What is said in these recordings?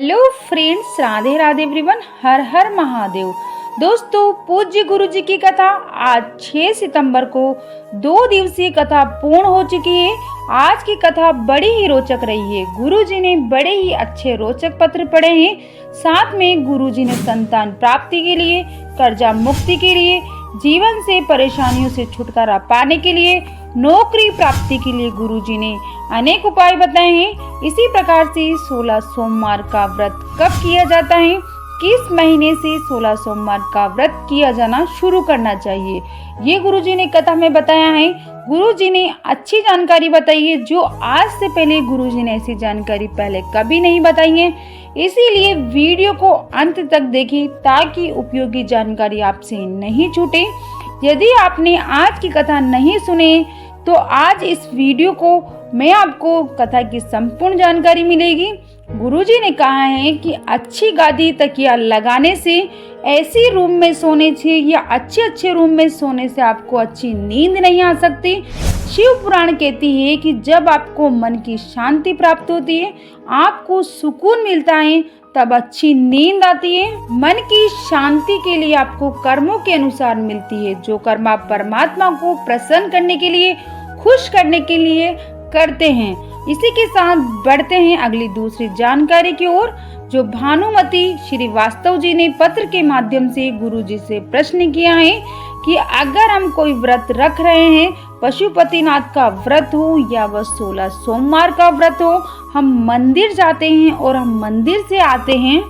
Hello friends, Radhe Radhe everyone. हर हर महादेव। दोस्तों, पूज्य गुरु जी की कथा आज 6 सितंबर को 2 दिवसीय कथा पूर्ण हो चुकी है। आज की कथा बड़ी ही रोचक रही है। गुरु जी ने बड़े ही अच्छे रोचक पत्र पढ़े हैं। साथ में गुरु जी ने संतान प्राप्ति के लिए, कर्जा मुक्ति के लिए, जीवन से परेशानियों से छुटकारा पाने के लिए, नौकरी प्राप्ति के लिए गुरुजी ने अनेक उपाय बताए हैं। इसी प्रकार से 16 सोमवार का व्रत कब किया जाता है, किस महीने से 16 सोमवार का व्रत किया जाना शुरू करना चाहिए, ये गुरुजी ने कथा में बताया है। गुरुजी ने अच्छी जानकारी बताई है जो आज से पहले गुरुजी ने ऐसी जानकारी पहले कभी नहीं बताई है। इसीलिए वीडियो को अंत तक देखें ताकि उपयोगी जानकारी आपसे नहीं छूटे। यदि आपने आज की कथा नहीं सुने तो आज इस वीडियो को मैं आपको कथा की संपूर्ण जानकारी मिलेगी। गुरुजी ने कहा है कि अच्छी गादी तकिया लगाने से, ऐसी रूम में सोने से या अच्छे रूम में सोने से आपको अच्छी नींद नहीं आ सकती। शिव पुराण कहती है कि जब आपको मन की शांति प्राप्त होती है, आपको सुकून मिलता है, तब अच्छी नींद आती है। मन की शांति के लिए आपको कर्मों के अनुसार मिलती है, जो कर्म आप परमात्मा को प्रसन्न करने के लिए, खुश करने के लिए करते हैं। इसी के साथ बढ़ते हैं अगली दूसरी जानकारी की ओर, जो भानुमति श्रीवास्तव जी ने पत्र के माध्यम से गुरु जी से प्रश्न किया है कि अगर हम कोई व्रत रख रहे हैं, पशुपतिनाथ का व्रत हो या वह 16 सोमवार का व्रत हो, हम मंदिर जाते हैं और हम मंदिर से आते हैं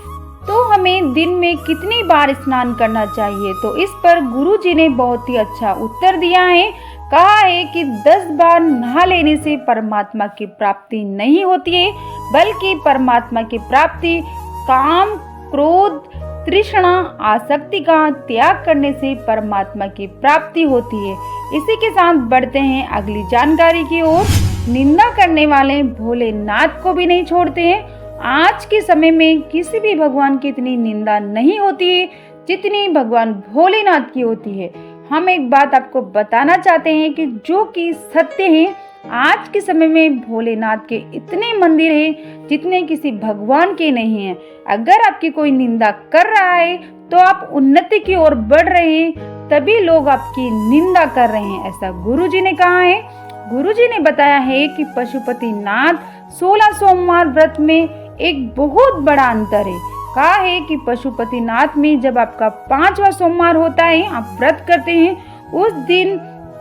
तो हमें दिन में कितनी बार स्नान करना चाहिए। तो इस पर गुरु जी ने बहुत ही अच्छा उत्तर दिया है। कहा है कि 10 बार नहा लेने से परमात्मा की प्राप्ति नहीं होती है, बल्कि परमात्मा की प्राप्ति काम, क्रोध, तृष्णा, आसक्ति का त्याग करने से परमात्मा की प्राप्ति होती है। इसी के साथ बढ़ते हैं अगली जानकारी की ओर। निंदा करने वाले भोलेनाथ को भी नहीं छोड़ते हैं। आज के समय में किसी भी भगवान की इतनी निंदा नहीं होती है जितनी भगवान भोलेनाथ की होती है। हम एक बात आपको बताना चाहते हैं कि जो कि सत्य है, आज के समय में भोलेनाथ के इतने मंदिर हैं जितने किसी भगवान के नहीं हैं। अगर आपकी कोई निंदा कर रहा है तो आप उन्नति की ओर बढ़ रहे हैं, तभी लोग आपकी निंदा कर रहे हैं, ऐसा गुरुजी ने कहा है। गुरुजी ने बताया है कि पशुपतिनाथ 16 सोमवार व्रत में एक बहुत बड़ा अंतर है। कहा है कि पशुपतिनाथ में जब आपका 5वां सोमवार होता है, आप व्रत करते हैं, उस दिन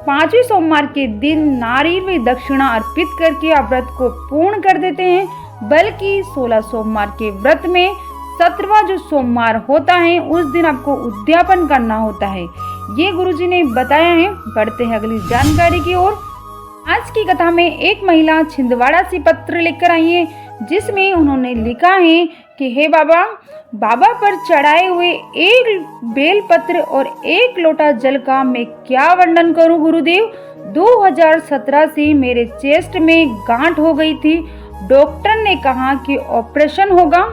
5वें सोमवार के दिन नारी में दक्षिणा अर्पित करके आप व्रत को पूर्ण कर देते हैं। बल्कि 16 सोमवार के व्रत में 17वां जो सोमवार होता है उस दिन आपको उद्यापन करना होता है, ये गुरुजी ने बताया है। बढ़ते हैं अगली जानकारी की ओर। आज की कथा में एक महिला छिंदवाड़ा से पत्र लेकर आई है, जिसमें उन्होंने लिखा है कि हे बाबा पर चढ़ाए हुए एक बेल पत्र और एक लोटा जल का मैं क्या वर्णन करूं गुरुदेव। 2017 से मेरे चेस्ट में गांठ हो गई थी। डॉक्टर ने कहा कि ऑपरेशन होगा,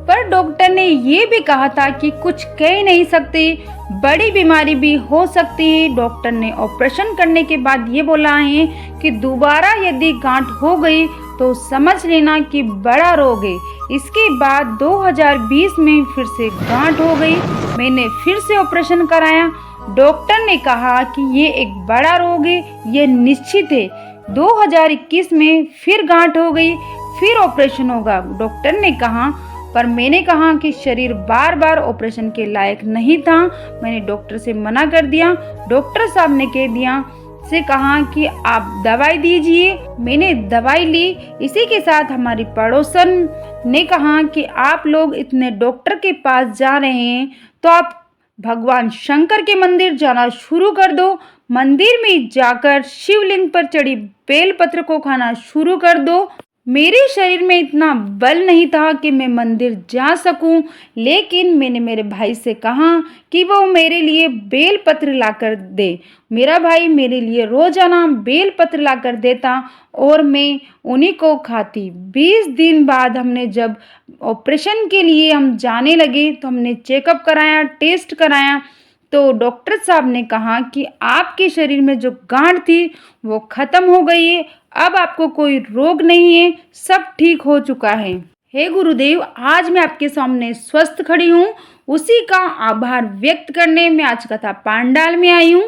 पर डॉक्टर ने ये भी कहा था कि कुछ कह नहीं सकते, बड़ी बीमारी भी हो सकती है। डॉक्टर ने ऑपरेशन करने के बाद ये बोला है कि दोबारा यदि गांठ हो गई तो समझ लेना कि बड़ा रोग है। इसके बाद 2020 में फिर से गांठ हो गई। मैंने फिर से ऑपरेशन कराया। डॉक्टर ने कहा कि ये एक बड़ा रोग है, ये निश्चित है। 2021 में फिर गांठ हो गई, फिर ऑपरेशन होगा, डॉक्टर ने कहा। पर मैंने कहा कि शरीर बार बार ऑपरेशन के लायक नहीं था। मैंने डॉक्टर से मना कर दिया। डॉक्टर साहब ने कह दिया से कहा कि आप दवाई दीजिए। मैंने दवाई ली। इसी के साथ हमारी पड़ोसन ने कहा कि आप लोग इतने डॉक्टर के पास जा रहे हैं तो आप भगवान शंकर के मंदिर जाना शुरू कर दो। मंदिर में जाकर शिवलिंग पर चढ़ी बेलपत्र को खाना शुरू कर दो। मेरे शरीर में इतना बल नहीं था कि मैं मंदिर जा सकूं, लेकिन मैंने मेरे भाई से कहा कि वो मेरे लिए बेलपत्र लाकर दे। मेरा भाई मेरे लिए रोजाना बेलपत्र लाकर देता और मैं उन्हीं को खाती। 20 दिन बाद हमने जब ऑपरेशन के लिए हम जाने लगे तो हमने चेकअप कराया, टेस्ट कराया, तो डॉक्टर साहब ने कहा कि आपके शरीर में जो गांठ थी वो खत्म हो गई है, अब आपको कोई रोग नहीं है, सब ठीक हो चुका है। हे गुरुदेव, आज मैं आपके सामने स्वस्थ खड़ी हूँ, उसी का आभार व्यक्त करने मैं आज कथा पांडाल में आई हूँ।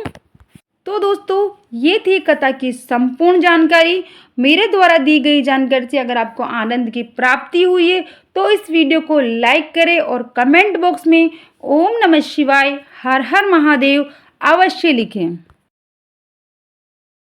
तो दोस्तों, ये थी कथा की संपूर्ण जानकारी। मेरे द्वारा दी गई जानकारी से अगर आपको आनंद की प्राप्ति हुई है तो इस वीडियो को लाइक करें और कमेंट बॉक्स में ओम नमः शिवाय, हर हर महादेव अवश्य लिखें।